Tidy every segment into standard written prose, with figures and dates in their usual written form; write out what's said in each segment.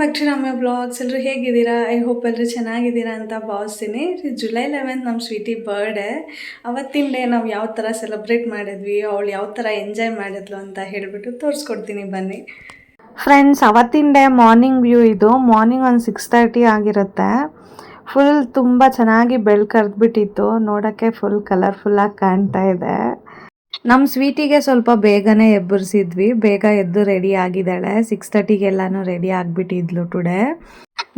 Back to ನಮ್ಮ blogs. ಎಲ್ಲರೂ ಹೇಗಿದ್ದೀರಾ? ಐ ಹೋಪ್ ಎಲ್ಲರೂ ಚೆನ್ನಾಗಿದ್ದೀರಾ ಅಂತ ಭಾವಿಸ್ತೀನಿ. ಜುಲೈ 11 ನಮ್ಮ ಸ್ವೀಟಿ ಬರ್ಡೇ. ಅವತ್ತಿನ ಡೇ ನಾವು ಯಾವ ಥರ ಸೆಲೆಬ್ರೇಟ್ ಮಾಡಿದ್ವಿ, ಅವಳು ಯಾವ ಥರ ಎಂಜಾಯ್ ಮಾಡಿದ್ಲು ಅಂತ ಹೇಳಿಬಿಟ್ಟು ತೋರಿಸ್ಕೊಡ್ತೀನಿ ಬನ್ನಿ ಫ್ರೆಂಡ್ಸ್. ಅವತ್ತಿನ ಡೇ ಮಾರ್ನಿಂಗ್ ವ್ಯೂ ಇದು. ಮಾರ್ನಿಂಗ್ ಒಂದು 6:30 ಆಗಿರುತ್ತೆ. ಫುಲ್ ತುಂಬ ಚೆನ್ನಾಗಿ ಬೆಳಕರ್ದ್ಬಿಟ್ಟಿತ್ತು. ನೋಡೋಕ್ಕೆ ಫುಲ್ ಕಲರ್ಫುಲ್ಲಾಗಿ ಕಾಣ್ತಾ ಇದೆ. ನಮ್ಮ ಸ್ವೀಟಿಗೆ ಸ್ವಲ್ಪ ಬೇಗನೆ ಎಬ್ಬರಿಸಿದ್ವಿ. ಬೇಗ ಎದ್ದು ರೆಡಿ ಆಗಿದ್ದಾಳೆ. 6:30ಗೆಲ್ಲಾನು ರೆಡಿ ಆಗಿಬಿಟ್ಟಿದ್ಲು ಟುಡೇ.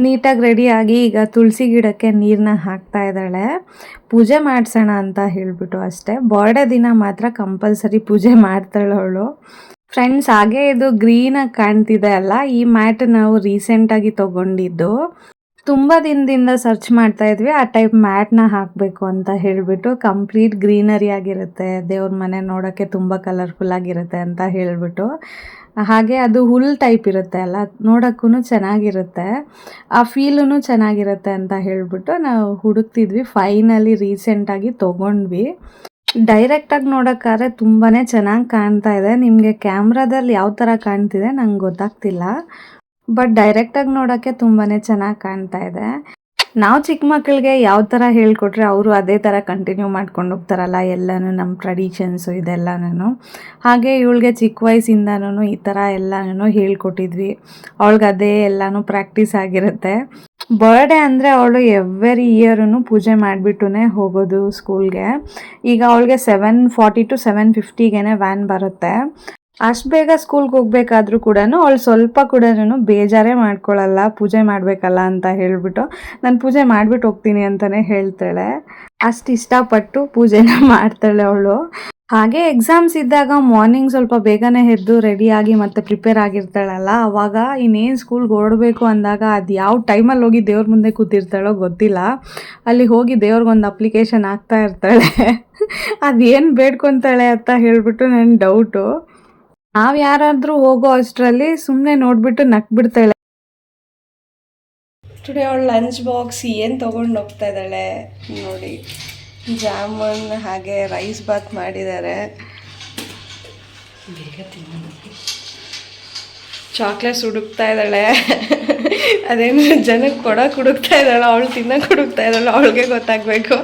ನೀಟಾಗಿ ರೆಡಿಯಾಗಿ ಈಗ ತುಳಸಿ ಗಿಡಕ್ಕೆ ನೀರನ್ನ ಹಾಕ್ತಾ ಇದ್ದಾಳೆ. ಪೂಜೆ ಮಾಡಿಸೋಣ ಅಂತ ಹೇಳಿಬಿಟ್ಟು ಅಷ್ಟೇ. ಬರ್ಡೇ ದಿನ ಮಾತ್ರ ಕಂಪಲ್ಸರಿ ಪೂಜೆ ಮಾಡ್ತಾಳೆ ಅವಳು. ಫ್ರೆಂಡ್ಸ್, ಹಾಗೆ ಇದು ಗ್ರೀನಾಗಿ ಕಾಣ್ತಿದೆ ಅಲ್ಲ, ಈ ಮ್ಯಾಟ್ ನಾವು ರೀಸೆಂಟಾಗಿ ತೊಗೊಂಡಿದ್ದು. ತುಂಬ ದಿನದಿಂದ ಸರ್ಚ್ ಮಾಡ್ತಾ ಇದ್ವಿ ಆ ಟೈಪ್ ಮ್ಯಾಟ್ನ ಹಾಕಬೇಕು ಅಂತ ಹೇಳಿಬಿಟ್ಟು. ಕಂಪ್ಲೀಟ್ ಗ್ರೀನರಿ ಆಗಿರುತ್ತೆ, ದೇವ್ರ ಮನೆ ನೋಡೋಕ್ಕೆ ತುಂಬ ಕಲರ್ಫುಲ್ ಆಗಿರುತ್ತೆ ಅಂತ ಹೇಳಿಬಿಟ್ಟು. ಹಾಗೆ ಅದು ಹುಲ್ ಟೈಪ್ ಇರುತ್ತೆ ಅಲ್ಲ, ನೋಡೋಕ್ಕೂ ಚೆನ್ನಾಗಿರುತ್ತೆ, ಆ ಫೀಲೂ ಚೆನ್ನಾಗಿರುತ್ತೆ ಅಂತ ಹೇಳಿಬಿಟ್ಟು ನಾವು ಹುಡುಕ್ತಿದ್ವಿ. ಫೈನಲಿ ರೀಸೆಂಟಾಗಿ ತೊಗೊಂಡ್ವಿ. ಡೈರೆಕ್ಟಾಗಿ ನೋಡೋಕ್ಕಾದ್ರೆ ತುಂಬಾ ಚೆನ್ನಾಗಿ ಕಾಣ್ತಾ ಇದೆ. ನಿಮಗೆ ಕ್ಯಾಮ್ರಾದಲ್ಲಿ ಯಾವ ಥರ ಕಾಣ್ತಿದೆ ನಂಗೆ ಗೊತ್ತಾಗ್ತಿಲ್ಲ, ಬಟ್ ಡೈರೆಕ್ಟಾಗಿ ನೋಡೋಕ್ಕೆ ತುಂಬಾ ಚೆನ್ನಾಗಿ ಕಾಣ್ತಾ ಇದೆ. ನಾವು ಚಿಕ್ಕ ಮಕ್ಕಳಿಗೆ ಯಾವ ಥರ ಹೇಳ್ಕೊಟ್ರೆ ಅವರು ಅದೇ ಥರ ಕಂಟಿನ್ಯೂ ಮಾಡ್ಕೊಂಡು ಹೋಗ್ತಾರಲ್ಲ, ಎಲ್ಲನೂ ನಮ್ಮ ಟ್ರೆಡಿಷನ್ಸು ಇದೆಲ್ಲನೂ. ಹಾಗೆ ಇವಳಿಗೆ ಚಿಕ್ಕ ವಯಸ್ಸಿಂದನೂ ಈ ಥರ ಎಲ್ಲನೂ ಹೇಳ್ಕೊಟ್ಟಿದ್ವಿ. ಅವಳಿಗೆ ಅದೇ ಎಲ್ಲನೂ ಪ್ರಾಕ್ಟೀಸ್ ಆಗಿರುತ್ತೆ. ಬರ್ಡೇ ಅಂದರೆ ಅವಳು ಎವ್ರಿ ಇಯರೂ ಪೂಜೆ ಮಾಡಿಬಿಟ್ಟುನೇ ಹೋಗೋದು ಸ್ಕೂಲ್ಗೆ. ಈಗ ಅವಳಿಗೆ 7:40 to 7:50ಗೆ ವ್ಯಾನ್ ಬರುತ್ತೆ. ಅಷ್ಟು ಬೇಗ ಸ್ಕೂಲ್ಗೆ ಹೋಗ್ಬೇಕಾದ್ರೂ ಕೂಡ ಅವಳು ಸ್ವಲ್ಪ ಕೂಡ ಬೇಜಾರೇ ಮಾಡ್ಕೊಳ್ಳಲ್ಲ, ಪೂಜೆ ಮಾಡಬೇಕಲ್ಲ ಅಂತ ಹೇಳಿಬಿಟ್ಟು. ನಾನು ಪೂಜೆ ಮಾಡಿಬಿಟ್ಟು ಹೋಗ್ತೀನಿ ಅಂತಲೇ ಹೇಳ್ತಾಳೆ. ಅಷ್ಟು ಇಷ್ಟಪಟ್ಟು ಪೂಜೆನ ಮಾಡ್ತಾಳೆ ಅವಳು. ಹಾಗೆ ಎಕ್ಸಾಮ್ಸ್ ಇದ್ದಾಗ ಮಾರ್ನಿಂಗ್ ಸ್ವಲ್ಪ ಬೇಗನೆ ಎದ್ದು ರೆಡಿಯಾಗಿ ಮತ್ತೆ ಪ್ರಿಪೇರ್ ಆಗಿರ್ತಾಳಲ್ಲ, ಅವಾಗ ಇನ್ನೇನು ಸ್ಕೂಲ್ಗೆ ಹೊರಡಬೇಕು ಅಂದಾಗ ಅದು ಯಾವ ಟೈಮಲ್ಲಿ ಹೋಗಿ ದೇವ್ರ ಮುಂದೆ ಕೂತಿರ್ತಾಳೋ ಗೊತ್ತಿಲ್ಲ. ಅಲ್ಲಿ ಹೋಗಿ ದೇವ್ರಿಗೊಂದು ಅಪ್ಲಿಕೇಶನ್ ಹಾಕ್ತಾ ಇರ್ತಾಳೆ. ಅದೇನು ಬೇಡ್ಕೊತಾಳೆ ಅಂತ ಹೇಳಿಬಿಟ್ಟು ನನ್ನ ಡೌಟು. ನಾವು ಯಾರಾದರೂ ಹೋಗೋ ಅಷ್ಟರಲ್ಲಿ ಸುಮ್ಮನೆ ನೋಡಿಬಿಟ್ಟು ನಕ್ಬಿಡ್ತಾಳೆ. ಟುಡೇ ಅವಳು ಲಂಚ್ ಬಾಕ್ಸ್ ಏನು ತೊಗೊಂಡು ಹೋಗ್ತಾ ಇದ್ದಾಳೆ ನೋಡಿ. ಜಾಮೂನ್ ಹಾಗೆ ರೈಸ್ ಬಾತ್ ಮಾಡಿದ್ದಾರೆ. ಚಾಕ್ಲೇಟ್ಸ್ ಹುಡುಕ್ತಾ ಇದ್ದಾಳೆ. ಅದೇನು ಜನಕ್ಕೆ ಕೊಡೋಕೆ ಹುಡುಕ್ತಾ ಇದ್ದಾಳೆ, ಅವಳು ತಿನ್ನೋಕೆ ಹುಡುಕ್ತಾ ಇದ್ದಾಳೆ, ಅವಳಿಗೆ ಗೊತ್ತಾಗಬೇಕು.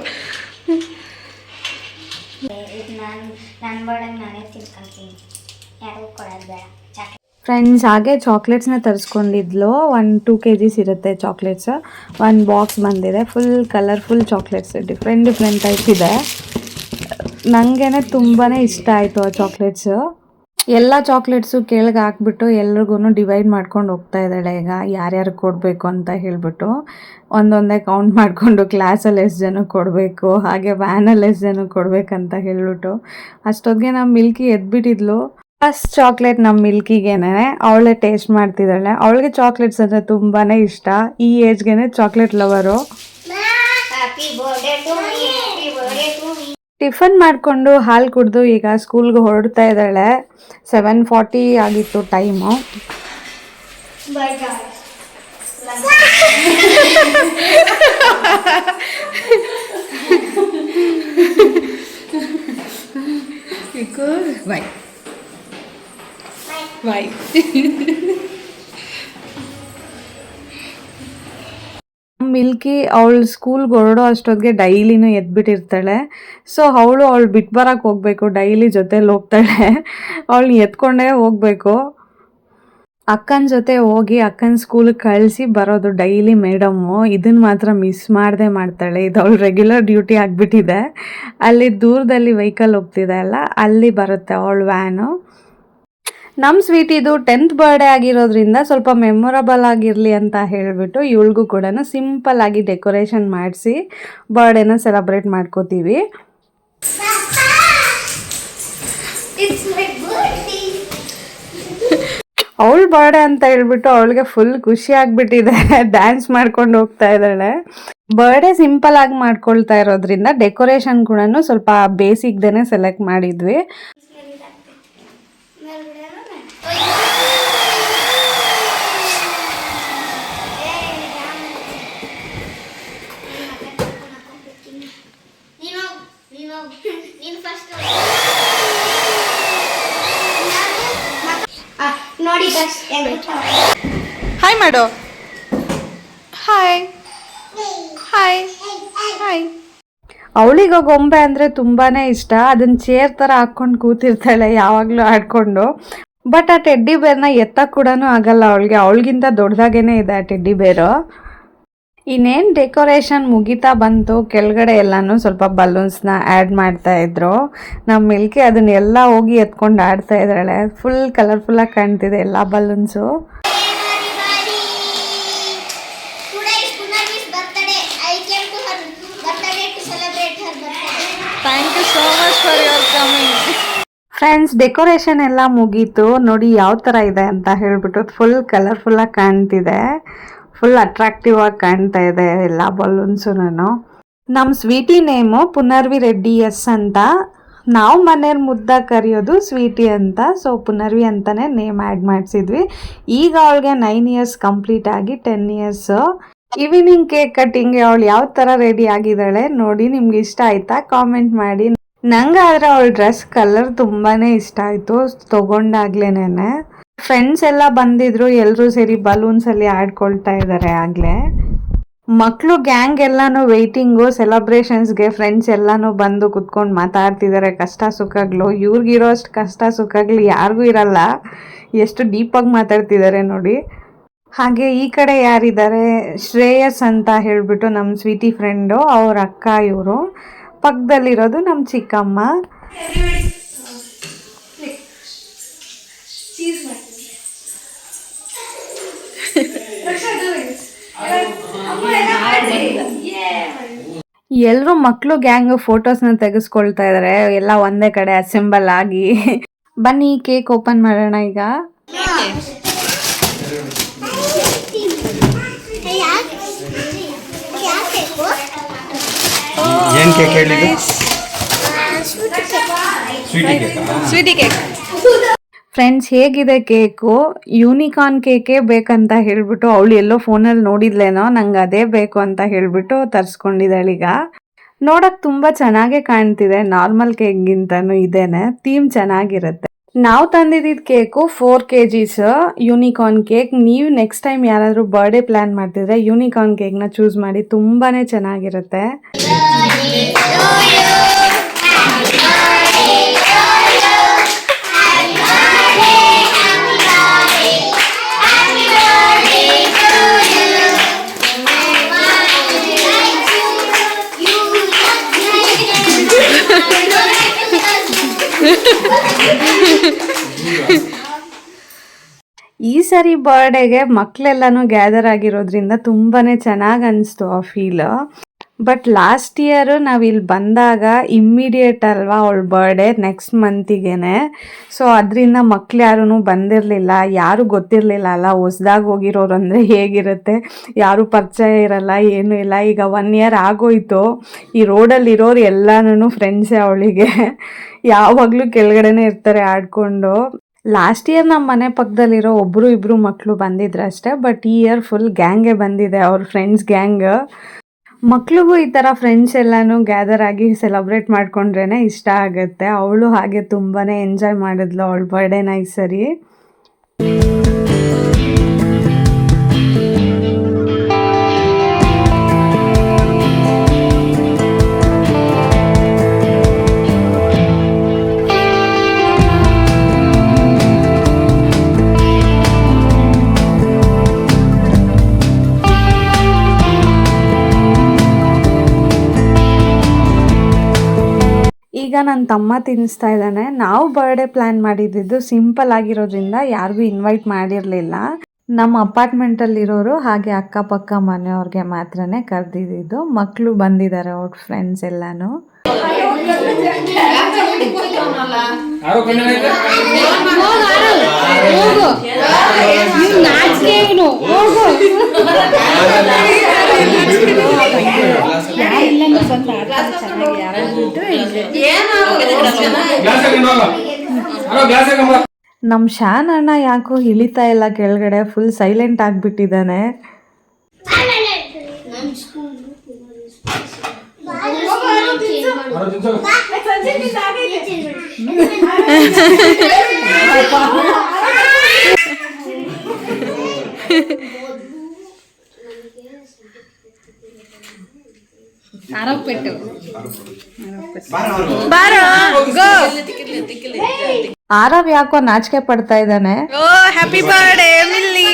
ಫ್ರೆಂಡ್ಸ್, ಹಾಗೆ ಚಾಕ್ಲೇಟ್ಸ್ನ ತರಿಸ್ಕೊಂಡಿದ್ಲು. 1-2 kgs ಇರುತ್ತೆ ಚಾಕ್ಲೇಟ್ಸ್. 1 ಬಾಕ್ಸ್ ಬಂದಿದೆ. Full colourful chocolates, different type ಇದೆ. ನನಗೇನೆ ತುಂಬಾ ಇಷ್ಟ ಆಯಿತು ಆ ಚಾಕ್ಲೇಟ್ಸು. ಎಲ್ಲ ಚಾಕ್ಲೇಟ್ಸು ಕೆಳಗೆ ಹಾಕ್ಬಿಟ್ಟು ಎಲ್ರಿಗೂ ಡಿವೈಡ್ ಮಾಡ್ಕೊಂಡು ಹೋಗ್ತಾ ಇದ್ದಾಳೆ. ಈಗ ಯಾರ್ಯಾರು ಕೊಡಬೇಕು ಅಂತ ಹೇಳಿಬಿಟ್ಟು ಒಂದೊಂದೇ ಕೌಂಟ್ ಮಾಡಿಕೊಂಡು ಕ್ಲಾಸಲ್ಲಿ ಎಷ್ಟು ಜನ ಕೊಡಬೇಕು, ಹಾಗೆ ವ್ಯಾನಲ್ಲಿ ಎಷ್ಟು ಜನ ಕೊಡಬೇಕಂತ ಹೇಳಿಬಿಟ್ಟು. ಅಷ್ಟೊತ್ತಿಗೆ ನಮ್ಮ ಮಿಲ್ಕಿ ಎದ್ಬಿಟ್ಟಿದ್ಲು. ಫಸ್ಟ್ ಚಾಕ್ಲೇಟ್ ನಮ್ಮ ಮಿಲ್ಕಿಗೇನೆ ಅವಳೇ ಟೇಸ್ಟ್ ಮಾಡ್ತಿದ್ದಾಳೆ. ಅವಳಿಗೆ ಚಾಕ್ಲೇಟ್ಸ್ ಅಂದರೆ ತುಂಬಾ ಇಷ್ಟ. ಈ ಏಜ್ಗೆ ಚಾಕ್ಲೇಟ್ ಲವರು. ಟಿಫನ್ ಮಾಡಿಕೊಂಡು ಹಾಲು ಕುಡಿದು ಈಗ ಸ್ಕೂಲ್ಗೆ ಹೊರಡ್ತಾ ಇದ್ದಾಳೆ. 7:40 ಆಗಿತ್ತು ಟೈಮು. ಬಾಯ್. ಮಿಲ್ಕಿ ಅವಳು ಸ್ಕೂಲ್ಗೆ ಹೊರಡೋ ಅಷ್ಟೊತ್ತಿಗೆ ಡೈಲಿನೂ ಎದ್ಬಿಟ್ಟಿರ್ತಾಳೆ. ಸೊ ಅವಳು ಬಿಟ್ಟು ಬರೋಕ್ಕೆ ಹೋಗಬೇಕು, ಡೈಲಿ ಜೊತೇಲಿ ಹೋಗ್ತಾಳೆ. ಅವಳು ಎತ್ಕೊಂಡೇ ಹೋಗಬೇಕು. ಅಕ್ಕನ ಜೊತೆ ಹೋಗಿ ಅಕ್ಕನ ಸ್ಕೂಲಿಗೆ ಕಳಿಸಿ ಬರೋದು ಡೈಲಿ ಮೇಡಮ್ಮು. ಇದನ್ನು ಮಾತ್ರ ಮಿಸ್ ಮಾಡದೆ ಮಾಡ್ತಾಳೆ. ಇದು ಅವಳು ರೆಗ್ಯುಲರ್ ಡ್ಯೂಟಿ ಆಗಿಬಿಟ್ಟಿದೆ. ಅಲ್ಲಿ ದೂರದಲ್ಲಿ ವೆಹಿಕಲ್ ಹೋಗ್ತಿದೆ ಅಲ್ಲ, ಅಲ್ಲಿ ಬರುತ್ತೆ ಅವಳು ವ್ಯಾನು. ನಮ್ಮ ಸ್ವೀಟಿದು 10th ಬರ್ಡೇ ಆಗಿರೋದ್ರಿಂದ ಸ್ವಲ್ಪ ಮೆಮೊರಬಲ್ ಆಗಿರಲಿ ಅಂತ ಹೇಳಿಬಿಟ್ಟು ಇವಳಿಗೂ ಕೂಡ ಸಿಂಪಲ್ ಆಗಿ ಡೆಕೋರೇಷನ್ ಮಾಡಿಸಿ ಬರ್ಡೇನ ಸೆಲೆಬ್ರೇಟ್ ಮಾಡ್ಕೋತೀವಿ. ಅವಳು ಬರ್ಡೇ ಅಂತ ಹೇಳ್ಬಿಟ್ಟು ಅವಳಿಗೆ ಫುಲ್ ಖುಷಿ ಆಗಿಬಿಟ್ಟಿದೆ. ಡ್ಯಾನ್ಸ್ ಮಾಡ್ಕೊಂಡು ಹೋಗ್ತಾ ಇದ್ದಾಳೆ. ಬರ್ಡೇ ಸಿಂಪಲ್ ಆಗಿ ಮಾಡ್ಕೊಳ್ತಾ ಇರೋದ್ರಿಂದ ಡೆಕೋರೇಷನ್ ಕೂಡ ಸ್ವಲ್ಪ ಬೇಸಿಕ್ದೇನೆ ಸೆಲೆಕ್ಟ್ ಮಾಡಿದ್ವಿ. ಹಾಯ್ ಮಾಡು. Hi hi hi. ಅವಳಿಗೆ ಗೊಂಬೆ ಅಂದರೆ ತುಂಬಾ ಇಷ್ಟ. ಅದನ್ನ ಚೇರ್ ಥರ ಹಾಕ್ಕೊಂಡು ಕೂತಿರ್ತಾಳೆ ಯಾವಾಗಲೂ ಆಡ್ಕೊಂಡು. ಬಟ್ ಆ ಟೆಡ್ಡಿ ಬೇರ್ನ ಎತ್ತಕ್ಕೆ ಕೂಡ ಆಗಲ್ಲ ಅವಳಿಗಿಂತ ದೊಡ್ಡದಾಗೇನೆ ಇದೆ ಆ ಟೆಡ್ಡಿ ಬೇರು. ಇನ್ನೇನು ಡೆಕೋರೇಷನ್ ಮುಗಿತಾ ಬಂತು, ಕೆಳಗಡೆ ಎಲ್ಲನೂ ಸ್ವಲ್ಪ ಬಲೂನ್ಸ್ನ ಆ್ಯಡ್ ಮಾಡ್ತಾ ಇದ್ರು. ನಮ್ಮ ಮಿಲ್ಕಿ ಅದನ್ನೆಲ್ಲ ಹೋಗಿ ಎತ್ಕೊಂಡು ಆಡ್ತಾ ಇದ್ದಾಳೆ. ಫುಲ್ ಕಲರ್ಫುಲ್ಲಾಗಿ ಕಾಣ್ತಿದೆ ಎಲ್ಲ balloons. Thank you so much for your coming. Friends, decoration ಎಲ್ಲ ಮುಗೀತು. ನೋಡಿ ಯಾವ ಥರ ಇದೆ ಅಂತ ಹೇಳ್ಬಿಟ್ಟು ಫುಲ್ ಕಲರ್ಫುಲ್ಲಾಗಿ ಕಾಣ್ತಿದೆ. ಫುಲ್ ಅಟ್ರಾಕ್ಟಿವ್ ಆಗಿ ಕಾಣ್ತಾ ಇದೆ ಎಲ್ಲ ಬಲೂನ್ಸು. ನಮ್ಮ Sweety name Punarvi Reddy S ಅಂತ. ನಾವು ಮನೆಯವ್ರ ಮುದ್ದಾಗಿ ಕರೆಯೋದು ಸ್ವೀಟಿ ಅಂತ. ಸೊ ಪುನರ್ವಿ ಅಂತಲೇ ನೇಮ್ ಆ್ಯಡ್ ಮಾಡಿಸಿದ್ವಿ. ಈಗ ಅವಳಿಗೆ 9 ಇಯರ್ಸ್ ಕಂಪ್ಲೀಟ್ ಆಗಿ 10 ಇಯರ್ಸು. ಈವ್ನಿಂಗ್ ಕೇಕ್ ಕಟ್ಟಿಂಗ್ಗೆ ಅವಳು ಯಾವ ಥರ ರೆಡಿ ಆಗಿದ್ದಾಳೆ ನೋಡಿ. ನಿಮ್ಗೆ ಇಷ್ಟ ಆಯ್ತಾ ಕಾಮೆಂಟ್ ಮಾಡಿ. ನಂಗಾದ್ರೆ ಅವಳ ಡ್ರೆಸ್ ಕಲರ್ ತುಂಬಾ ಇಷ್ಟ ಆಯಿತು ತೊಗೊಂಡಾಗ್ಲೇನೆ. ಫ್ರೆಂಡ್ಸ್ ಎಲ್ಲ ಬಂದಿದ್ರು, ಎಲ್ಲರೂ ಸೇರಿ ಬಲೂನ್ಸಲ್ಲಿ ಆಡ್ಕೊಳ್ತಾ ಇದ್ದಾರೆ. ಆಗಲೇ ಮಕ್ಕಳು ಗ್ಯಾಂಗ್ ಎಲ್ಲನೂ ವೆಯ್ಟಿಂಗು ಸೆಲೆಬ್ರೇಷನ್ಸ್ಗೆ. ಫ್ರೆಂಡ್ಸ್ ಎಲ್ಲನೂ ಬಂದು ಕುತ್ಕೊಂಡು ಮಾತಾಡ್ತಿದ್ದಾರೆ ಕಷ್ಟ ಸುಖಗಳು. ಇವ್ರಿಗಿರೋ ಅಷ್ಟು ಕಷ್ಟ ಸುಖಗಳು ಯಾರಿಗೂ ಇರಲ್ಲ. ಎಷ್ಟು ಡೀಪಾಗಿ ಮಾತಾಡ್ತಿದ್ದಾರೆ ನೋಡಿ. ಹಾಗೆ ಈ ಕಡೆ ಯಾರಿದ್ದಾರೆ, ಶ್ರೇಯಸ್ ಅಂತ ಹೇಳ್ಬಿಟ್ಟು ನಮ್ಮ ಸ್ವೀಟಿ ಫ್ರೆಂಡು, ಅವ್ರ ಅಕ್ಕ ಇವರು. ಪಕ್ಕದಲ್ಲಿರೋದು ನಮ್ಮ ಚಿಕ್ಕಮ್ಮ. ಎಲ್ಲರೂ ಮಕ್ಕಳು ಗ್ಯಾಂಗ್ ಫೋಟೋಸ್ನ ತೆಗೆಸ್ಕೊಳ್ತಾ ಇದ್ದಾರೆ ಎಲ್ಲ ಒಂದೇ ಕಡೆ ಅಸೆಂಬಲ್ ಆಗಿ. ಬನ್ನಿ ಕೇಕ್ ಓಪನ್ ಮಾಡೋಣ ಈಗ. ಏನು ಕೇಕ್ ಹೇಳಿದ್ದು? Sweety cake. ಫ್ರೆಂಡ್ಸ್, ಹೇಗಿದೆ ಕೇಕು? ಯೂನಿಕಾರ್ನ್ ಕೇಕೇ ಬೇಕಂತ ಹೇಳ್ಬಿಟ್ಟು ಅವಳು ಎಲ್ಲೋ ಫೋನಲ್ಲಿ ನೋಡಿದ್ಲೇನೋ, ನಂಗೆ ಅದೇ ಬೇಕು ಅಂತ ಹೇಳ್ಬಿಟ್ಟು ತರಿಸ್ಕೊಂಡಿದ್ದಾಳೀಗ. ನೋಡಕ್ಕೆ ತುಂಬ ಚೆನ್ನಾಗೇ ಕಾಣ್ತಿದೆ. ನಾರ್ಮಲ್ ಕೇಕ್ಗಿಂತನೂ ಇದೇನೆ. ಥೀಮ್ ಚೆನ್ನಾಗಿರುತ್ತೆ. ನಾವು ತಂದಿದ್ದ ಕೇಕು 4 kgs ಯೂನಿಕಾರ್ನ್ ಕೇಕ್. ನೀವು ನೆಕ್ಸ್ಟ್ ಟೈಮ್ ಯಾರಾದರೂ ಬರ್ಡೇ ಪ್ಲ್ಯಾನ್ ಮಾಡ್ತಿದ್ರೆ ಯೂನಿಕಾರ್ನ್ ಕೇಕ್ನ ಚೂಸ್ ಮಾಡಿ, ತುಂಬಾ ಚೆನ್ನಾಗಿರುತ್ತೆ. ಈ ಸರಿ ಬರ್ಡೇಗೆ ಮಕ್ಕಳೆಲ್ಲನೂ ಗ್ಯಾದರ್ ಆಗಿರೋದ್ರಿಂದ ತುಂಬಾ ಚೆನ್ನಾಗಿ ಅನಿಸ್ತು ಆ ಫೀಲ್. ಬಟ್ ಲಾಸ್ಟ್ ಇಯರು ನಾವು ಇಲ್ಲಿ ಬಂದಾಗ ಇಮ್ಮಿಡಿಯೇಟ್ ಅಲ್ವಾ ಅವಳ ಬರ್ಡೇ, ನೆಕ್ಸ್ಟ್ ಮಂತಿಗೇನೆ. ಸೊ ಅದರಿಂದ ಮಕ್ಳು ಯಾರೂ ಬಂದಿರಲಿಲ್ಲ, ಯಾರೂ ಗೊತ್ತಿರಲಿಲ್ಲ ಅಲ್ಲ. ಹೊಸ್ದಾಗಿ ಹೋಗಿರೋರು ಅಂದರೆ ಹೇಗಿರುತ್ತೆ, ಯಾರೂ ಪರಿಚಯ ಇರಲ್ಲ, ಏನೂ ಇಲ್ಲ. ಈಗ 1 year ಆಗೋಯ್ತು. ಈ ರೋಡಲ್ಲಿರೋರು ಎಲ್ಲನೂ ಫ್ರೆಂಡ್ಸೇ ಅವಳಿಗೆ. ಯಾವಾಗಲೂ ಕೆಳಗಡೆನೇ ಇರ್ತಾರೆ ಆಡ್ಕೊಂಡು. ಲಾಸ್ಟ್ ಇಯರ್ ನಮ್ಮ ಮನೆ ಪಕ್ಕದಲ್ಲಿರೋ ಒಬ್ಬರು ಇಬ್ಬರು ಮಕ್ಕಳು ಬಂದಿದ್ರು ಅಷ್ಟೇ. ಬಟ್ ಈ ಇಯರ್ ಫುಲ್ ಗ್ಯಾಂಗೇ ಬಂದಿದೆ, ಅವ್ರ ಫ್ರೆಂಡ್ಸ್ ಗ್ಯಾಂಗ್. ಮಕ್ಳಿಗೂ ಈ ಥರ ಫ್ರೆಂಡ್ಸ್ ಎಲ್ಲನೂ ಗ್ಯಾದರ್ ಆಗಿ ಸೆಲೆಬ್ರೇಟ್ ಮಾಡ್ಕೊಂಡ್ರೇ ಇಷ್ಟ ಆಗುತ್ತೆ. ಅವಳು ಹಾಗೆ ತುಂಬಾ ಎಂಜಾಯ್ ಮಾಡಿದ್ಲು ಅವಳ ಬರ್ಡೇನ ಈ ಸರಿ. ಈಗ ನನ್ನ ತಮ್ಮ ತಿನ್ನಿಸ್ತಾ ಇದ್ದಾನೆ. ನಾವು ಬರ್ಡೇ ಪ್ಲ್ಯಾನ್ ಮಾಡಿದ್ದು ಸಿಂಪಲ್ ಆಗಿರೋದ್ರಿಂದ ಯಾರಿಗೂ ಇನ್ವೈಟ್ ಮಾಡಿರಲಿಲ್ಲ. ನಮ್ಮ ಅಪಾರ್ಟ್ಮೆಂಟಲ್ಲಿರೋರು ಹಾಗೆ ಅಕ್ಕಪಕ್ಕ ಮನೆಯವ್ರಿಗೆ ಮಾತ್ರನೇ ಕರೆದಿದ್ದು. ಮಕ್ಕಳು ಬಂದಿದ್ದಾರೆ, ಅವ್ರ ಫ್ರೆಂಡ್ಸ್ ಎಲ್ಲನೂ. ನಮ್ ಶಾನ್ ಅಣ್ಣ ಯಾಕೋ ಇಳಿತಾ ಇಲ್ಲ ಕೆಳಗಡೆ, ಫುಲ್ ಸೈಲೆಂಟ್ ಆಗ್ಬಿಟ್ಟಿದ್ದಾನೆ. ಆರವ್ ಯಾಕೋ ನಾಚಿಕೆ ಪಡ್ತಾ ಇದ್ದಾನೆ. ಓ ಹ್ಯಾಪಿ ಬರ್ಡೇ ಮಿಲ್ಲಿ.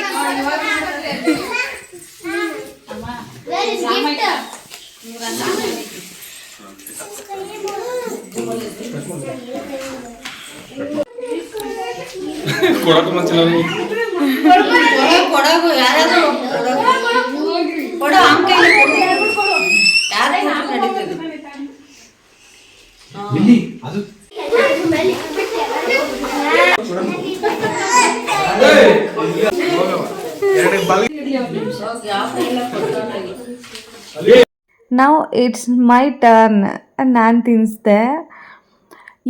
ನಾವು ಇಟ್ಸ್ ಮೈ ಟರ್ನ್. ನಾನು ತಿನ್ನಿಸ್ದೆ.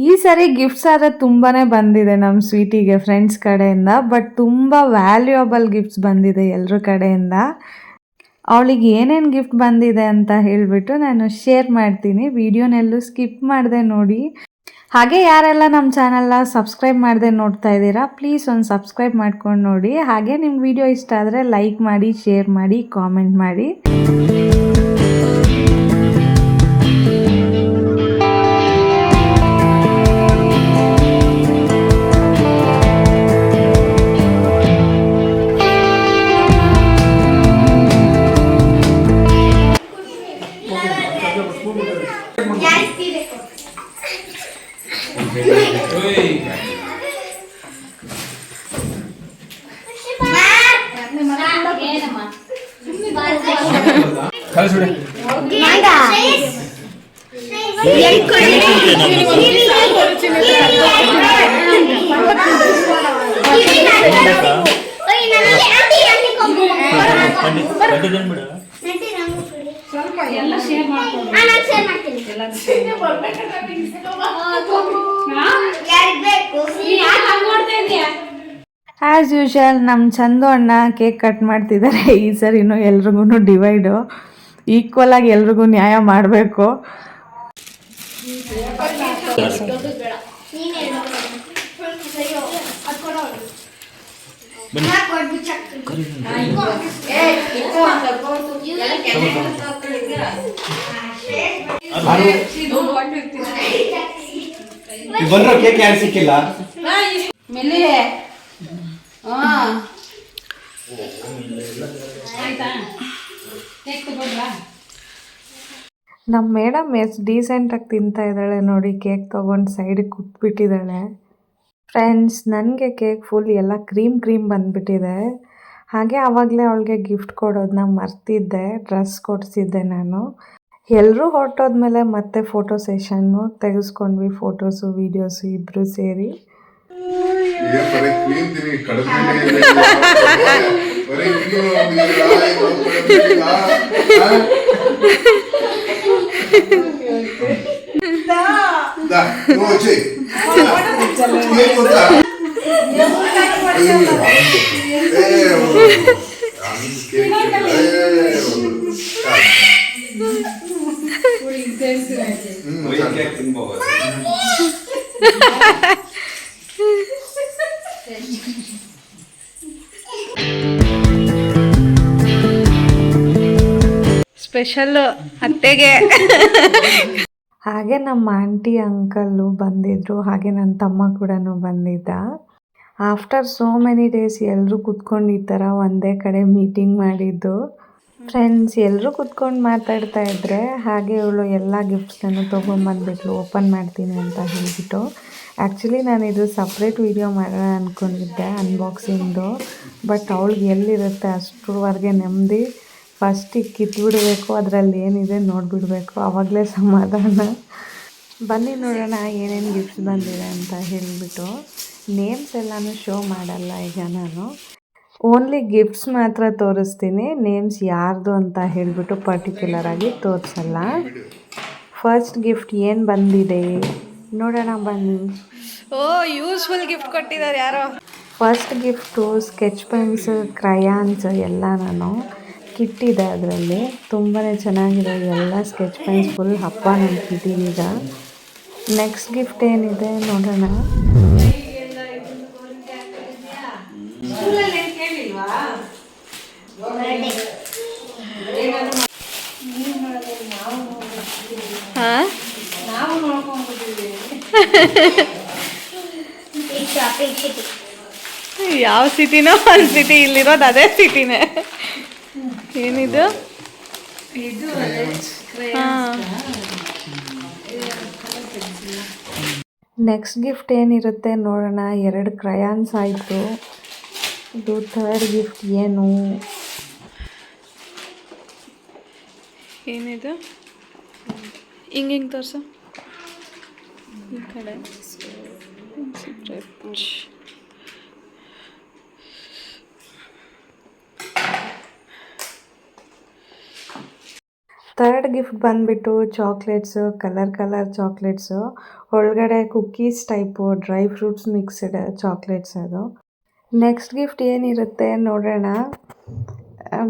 ಈ ಸರಿ ಗಿಫ್ಟ್ಸ್ ಆದರೆ ತುಂಬಾ ಬಂದಿದೆ ನಮ್ಮ ಸ್ವೀಟಿಗೆ ಫ್ರೆಂಡ್ಸ್ ಕಡೆಯಿಂದ. ಬಟ್ ತುಂಬ ವ್ಯಾಲ್ಯೂಯಬಲ್ ಗಿಫ್ಟ್ಸ್ ಬಂದಿದೆ ಎಲ್ಲರ ಕಡೆಯಿಂದ. ಅವಳಿಗೆ ಏನೇನು ಗಿಫ್ಟ್ ಬಂದಿದೆ ಅಂತ ಹೇಳಿಬಿಟ್ಟು ನಾನು ಶೇರ್ ಮಾಡ್ತೀನಿ. ವಿಡಿಯೋನೆಲ್ಲೂ ಸ್ಕಿಪ್ ಮಾಡಿದೆ ನೋಡಿ. ಹಾಗೆ ಯಾರೆಲ್ಲ ನಮ್ಮ ಚಾನಲ್ನ ಸಬ್ಸ್ಕ್ರೈಬ್ ಮಾಡದೆ ನೋಡ್ತಾ ಇದ್ದೀರಾ, ಪ್ಲೀಸ್ ಒಂದು ಸಬ್ಸ್ಕ್ರೈಬ್ ಮಾಡ್ಕೊಂಡು ನೋಡಿ. ಹಾಗೆ ನಿಮ್ಮ ವಿಡಿಯೋ ಇಷ್ಟ ಆದರೆ ಲೈಕ್ ಮಾಡಿ, ಶೇರ್ ಮಾಡಿ, ಕಾಮೆಂಟ್ ಮಾಡಿ. ಆ್ಯಸ್ ಯೂಶುವಲ್ ನಮ್ಮ ಚಂದು ಅಣ್ಣ ಕೇಕ್ ಕಟ್ ಮಾಡ್ತಿದ್ದಾರೆ. ಈ ಸರಿನೂ ಎಲ್ರಿಗೂ ಡಿವೈಡು ಈಕ್ವಲ್ ಆಗಿ ಎಲ್ರಿಗೂ ನ್ಯಾಯ ಮಾಡಬೇಕು. ಬಂದ್ರೆ ಕೇಕ್ ಯಾರು ಸಿಕ್ಕಿಲ್ಲ. ನಮ್ಮ ಮೇಡಮ್ ಎಷ್ಟು ಡೀಸೆಂಟಾಗಿ ತಿಂತಾ ಇದ್ದಾಳೆ ನೋಡಿ. ಕೇಕ್ ತೊಗೊಂಡು ಸೈಡಿಗೆ ಕೂತ್ಬಿಟ್ಟಿದ್ದಾಳೆ. ಫ್ರೆಂಡ್ಸ್, ನನಗೆ ಕೇಕ್ ಫುಲ್ ಎಲ್ಲ ಕ್ರೀಮ್ ಬಂದುಬಿಟ್ಟಿದೆ. ಹಾಗೆ ಆವಾಗಲೇ ಅವಳಿಗೆ ಗಿಫ್ಟ್ ಕೊಡೋದನ್ನ ಮರ್ತಿದ್ದೆ. ಡ್ರೆಸ್ ಕೊಡಿಸಿದ್ದೆ ನಾನು. ಎಲ್ಲರೂ ಹೊರಟೋದ್ಮೇಲೆ ಮತ್ತೆ ಫೋಟೋ ಸೆಷನ್ನು ತೆಗೆಸ್ಕೊಂಡ್ವಿ. ಫೋಟೋಸು ವೀಡಿಯೋಸು ಇಬ್ಬರು ಸೇರಿ. ಸ್ಪೆಷಲ್ ಅತ್ತೆಗೆ. ಹಾಗೆ ನಮ್ಮ ಆಂಟಿ ಅಂಕಲ್ಲು ಬಂದಿದ್ದರು. ಹಾಗೆ ನನ್ನ ತಮ್ಮ ಕೂಡ ಬಂದಿದ್ದ. ಆಫ್ಟರ್ ಸೋ ಮೆನಿ ಡೇಸ್ ಎಲ್ಲರೂ ಕೂತ್ಕೊಂಡು ಈ ಥರ ಒಂದೇ ಕಡೆ ಮೀಟಿಂಗ್ ಮಾಡಿದ್ದು. ಫ್ರೆಂಡ್ಸ್, ಎಲ್ಲರೂ ಕೂತ್ಕೊಂಡು ಮಾತಾಡ್ತಾ ಇದ್ದರೆ ಹಾಗೆ ಇವಳು ಎಲ್ಲ ಗಿಫ್ಟ್ಸನ್ನು ತೊಗೊಂಬಂದ್ಬಿಟ್ಲು. ಓಪನ್ ಮಾಡ್ತೀನಿ ಅಂತ ಹೇಳಿಬಿಟ್ಟು. ಆ್ಯಕ್ಚುಲಿ ನಾನು ಇದು ಸಪ್ರೇಟ್ ವೀಡಿಯೋ ಮಾಡೋಣ ಅಂದ್ಕೊಂಡಿದ್ದೆ ಅನ್ಬಾಕ್ಸಿಂಗ್ದು. ಬಟ್ ಅವಳಿಗೆ ಎಲ್ಲಿರುತ್ತೆ ಅಷ್ಟರವರೆಗೆ ನೆಮ್ಮದಿ. ಫಸ್ಟಿಗೆ ಕಿತ್ಬಿಡಬೇಕು, ಅದರಲ್ಲಿ ಏನಿದೆ ನೋಡಿಬಿಡ್ಬೇಕು, ಆವಾಗಲೇ ಸಮಾಧಾನ. ಬನ್ನಿ ನೋಡೋಣ ಏನೇನು ಗಿಫ್ಟ್ಸ್ ಬಂದಿದೆ ಅಂತ ಹೇಳಿಬಿಟ್ಟು. ನೇಮ್ಸ್ ಎಲ್ಲನೂ ಶೋ ಮಾಡಲ್ಲ ಈಗ ನಾನು. ಓನ್ಲಿ ಗಿಫ್ಟ್ಸ್ ಮಾತ್ರ ತೋರಿಸ್ತೀನಿ. ನೇಮ್ಸ್ ಯಾರ್ದು ಅಂತ ಹೇಳಿಬಿಟ್ಟು ಪರ್ಟಿಕ್ಯುಲರಾಗಿ ತೋರಿಸಲ್ಲ. ಫಸ್ಟ್ ಗಿಫ್ಟ್ ಏನು ಬಂದಿದೆ ನೋಡೋಣ ಬನ್ನಿ. ಓ, ಯೂಸ್ಫುಲ್ ಗಿಫ್ಟ್ ಕೊಟ್ಟಿದ್ದಾರೆ ಯಾರೋ. First gift sketch pens, crayons ಎಲ್ಲ ನಾನು ಕಿಟ್ಟಿದೆ. ಅದರಲ್ಲಿ ತುಂಬಾ ಚೆನ್ನಾಗಿದೆ ಎಲ್ಲ ಸ್ಕೆಚ್ ಪೆನ್ಸ್. ಫುಲ್ ಹಬ್ಬ ನನ್ನ ಕಿಟ್ಟಿದೀಗ. ನೆಕ್ಸ್ಟ್ ಗಿಫ್ಟ್ ಏನಿದೆ ನೋಡೋಣ. ಹಾಂ ನಾವು ನೋಡ್ಕೊಂಡಿದ್ದೀವಿ. ಯಾವ ಸಿಟಿನೋ ಒಂದು ಸಿಟಿ, ಇಲ್ಲಿರೋದು ಅದೇ ಸಿಟಿನೇ. ಏನಿದು? ಇದು ಹಾಂ. ನೆಕ್ಸ್ಟ್ ಗಿಫ್ಟ್ ಏನಿರುತ್ತೆ ನೋಡೋಣ. 2 ಕ್ರಯಾನ್ಸ್ ಆಯಿತು. ಇದು ಥರ್ಡ್ ಗಿಫ್ಟ್ ಏನು? ಏನಿದು? ಹಿಂಗೆ ತೋರಿಸು ಈ ಕಡೆ. ಥರ್ಡ್ ಗಿಫ್ಟ್ ಬಂದುಬಿಟ್ಟು ಚಾಕ್ಲೇಟ್ಸು, ಕಲರ್ ಚಾಕ್ಲೇಟ್ಸು. ಒಳಗಡೆ cookies type dry fruits mixed chocolates ಅದು. ನೆಕ್ಸ್ಟ್ ಗಿಫ್ಟ್ ಏನಿರುತ್ತೆ ನೋಡೋಣ.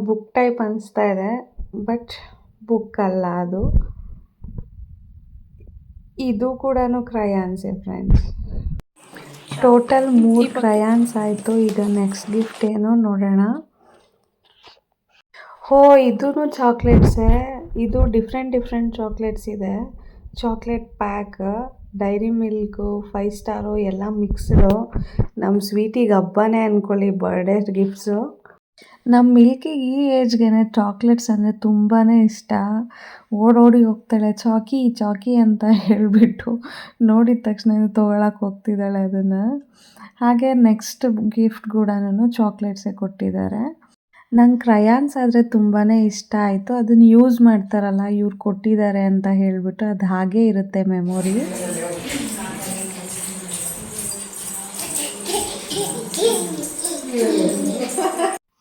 ಬುಕ್ ಟೈಪ್ ಅನಿಸ್ತಾ ಇದೆ, ಬಟ್ ಬುಕ್ ಅಲ್ಲ ಅದು. ಇದು ಕೂಡ ಕ್ರಯಾನ್ಸೇ ಫ್ರೆಂಡ್ಸ್. ಟೋಟಲ್ 3 ಕ್ರಯಾನ್ಸ್ ಆಯಿತು. ಈಗ ನೆಕ್ಸ್ಟ್ ಗಿಫ್ಟ್ ಏನು ನೋಡೋಣ. ಇದೂ ಚಾಕ್ಲೇಟ್ಸೇ. ಇದು ಡಿಫ್ರೆಂಟ್ ಚಾಕ್ಲೇಟ್ಸ್ ಇದೆ. Chocolate pack, dairy milk, 5 star ಎಲ್ಲ ಮಿಕ್ಸ್ಡು. ನಮ್ಮ ಸ್ವೀಟಿಗೆ ಹಬ್ಬನೇ ಅಂದ್ಕೊಳ್ಳಿ, ಬರ್ಡೇ ಗಿಫ್ಟ್ಸು. ನಮ್ಮ ಮಿಲ್ಕಿಗೆ ಈ ಏಜ್ಗೆ ಚಾಕ್ಲೇಟ್ಸ್ ಅಂದರೆ ತುಂಬಾ ಇಷ್ಟ. ಓಡೋಡಿ ಹೋಗ್ತಾಳೆ ಚಾಕಿ ಅಂತ ಹೇಳಿಬಿಟ್ಟು ನೋಡಿದ ತಕ್ಷಣ ತೊಗೊಳಕ್ಕೆ ಹೋಗ್ತಿದ್ದಾಳೆ ಅದನ್ನು. ಹಾಗೆ ನೆಕ್ಸ್ಟ್ ಗಿಫ್ಟ್ ಕೂಡ ಚಾಕ್ಲೇಟ್ಸೇ ಕೊಟ್ಟಿದ್ದಾರೆ. ನಂಗೆ ಕ್ರಯಾನ್ಸ್ ಆದರೆ ತುಂಬಾ ಇಷ್ಟ ಆಯಿತು. ಅದನ್ನು ಯೂಸ್ ಮಾಡ್ತಾರಲ್ಲ, ಇವ್ರು ಕೊಟ್ಟಿದ್ದಾರೆ ಅಂತ ಹೇಳಿಬಿಟ್ಟು ಅದು ಹಾಗೇ ಇರುತ್ತೆ ಮೆಮೊರಿ.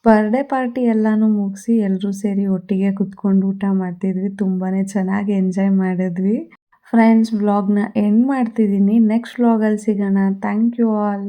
ಬರ್ಡೇ ಪಾರ್ಟಿ ಎಲ್ಲನೂ ಮುಗಿಸಿ ಎಲ್ಲರೂ ಸೇರಿ ಒಟ್ಟಿಗೆ ಕುತ್ಕೊಂಡು ಊಟ ಮಾಡ್ತಿದ್ವಿ. ತುಂಬಾ ಚೆನ್ನಾಗಿ ಎಂಜಾಯ್ ಮಾಡಿದ್ವಿ. ಫ್ರೆಂಡ್ಸ್, ವ್ಲಾಗ್ನ ಎಂಡ್ ಮಾಡ್ತಿದ್ದೀನಿ. ನೆಕ್ಸ್ಟ್ ವ್ಲಾಗಲ್ಲಿ ಸಿಗೋಣ. Thank you all.